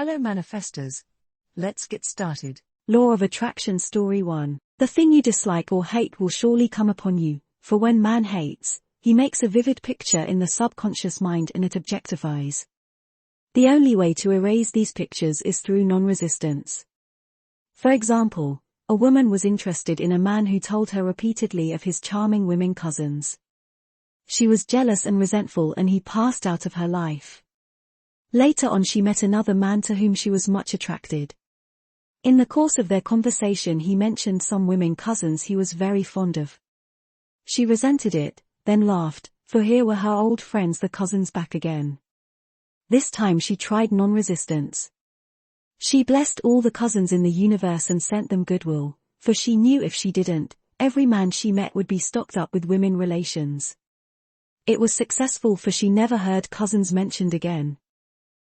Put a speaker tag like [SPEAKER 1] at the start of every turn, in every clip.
[SPEAKER 1] Hello manifestors. Let's get started.
[SPEAKER 2] Law of Attraction Story 1. The thing you dislike or hate will surely come upon you, for when man hates, he makes a vivid picture in the subconscious mind and it objectifies. The only way to erase these pictures is through non-resistance. For example, a woman was interested in a man who told her repeatedly of his charming women cousins. She was jealous and resentful and he passed out of her life. Later on she met another man to whom she was much attracted. In the course of their conversation he mentioned some women cousins he was very fond of. She resented it, then laughed, for here were her old friends the cousins back again. This time she tried non-resistance. She blessed all the cousins in the universe and sent them goodwill, for she knew if she didn't, every man she met would be stocked up with women relations. It was successful for she never heard cousins mentioned again.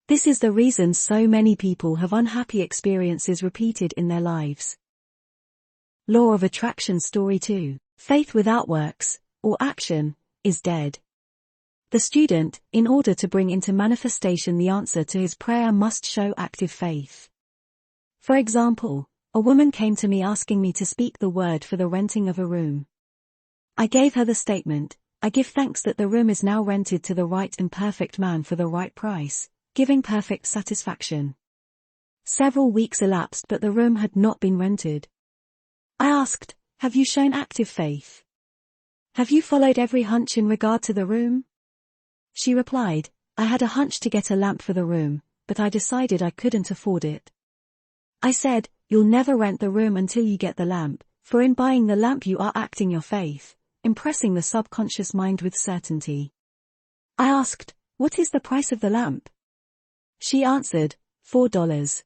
[SPEAKER 2] This is the reason so many people have unhappy experiences repeated in their lives. Law of Attraction Story 2. Faith without works, or action, is dead. The student, in order to bring into manifestation the answer to his prayer, must show active faith. For example, a woman came to me asking me to speak the word for the renting of a room. I gave her the statement, I give thanks that the room is now rented to the right and perfect man for the right price, giving perfect satisfaction. Several weeks elapsed but the room had not been rented. I asked, have you shown active faith? Have you followed every hunch in regard to the room? She replied, I had a hunch to get a lamp for the room, but I decided I couldn't afford it. I said, you'll never rent the room until you get the lamp, for in buying the lamp you are acting your faith, impressing the subconscious mind with certainty. I asked, what is the price of the lamp? She answered, $4.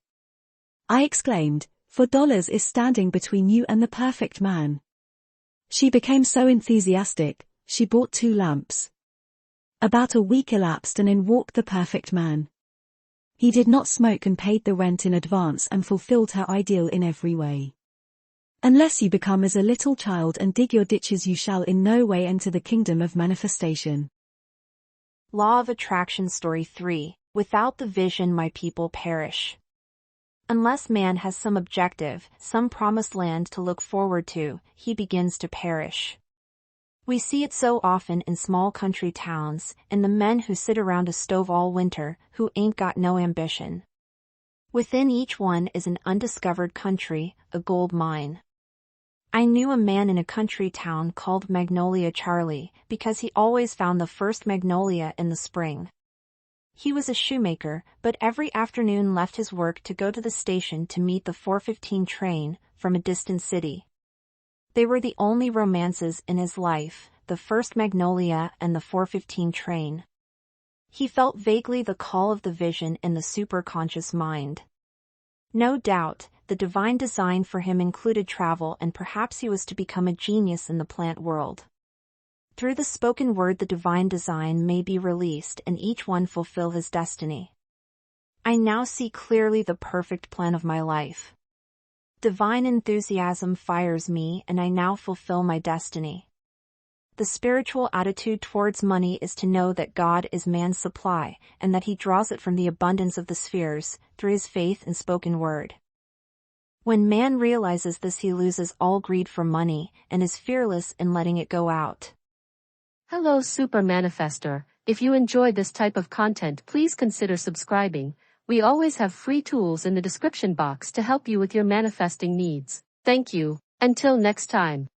[SPEAKER 2] I exclaimed, $4 is standing between you and the perfect man. She became so enthusiastic, she bought 2 lamps. About a week elapsed and in walked the perfect man. He did not smoke and paid the rent in advance and fulfilled her ideal in every way. Unless you become as a little child and dig your ditches you shall in no way enter the kingdom of manifestation.
[SPEAKER 3] Law of Attraction Story 3. Without the vision my people perish. Unless man has some objective, some promised land to look forward to, he begins to perish. We see it so often in small country towns, and the men who sit around a stove all winter, who ain't got no ambition. Within each one is an undiscovered country, a gold mine. I knew a man in a country town called Magnolia Charlie, because he always found the first magnolia in the spring. He was a shoemaker, but every afternoon left his work to go to the station to meet the 4:15 train from a distant city. They were the only romances in his life, the first magnolia and the 4:15 train. He felt vaguely the call of the vision in the superconscious mind. No doubt, the divine design for him included travel and perhaps he was to become a genius in the plant world. Through the spoken word the divine design may be released and each one fulfill his destiny. I now see clearly the perfect plan of my life. Divine enthusiasm fires me and I now fulfill my destiny. The spiritual attitude towards money is to know that God is man's supply and that he draws it from the abundance of the spheres, through his faith and spoken word. When man realizes this he loses all greed for money and is fearless in letting it go out.
[SPEAKER 4] Hello Super Manifestor, if you enjoy this type of content please consider subscribing. We always have free tools in the description box to help you with your manifesting needs. Thank you. Until next time.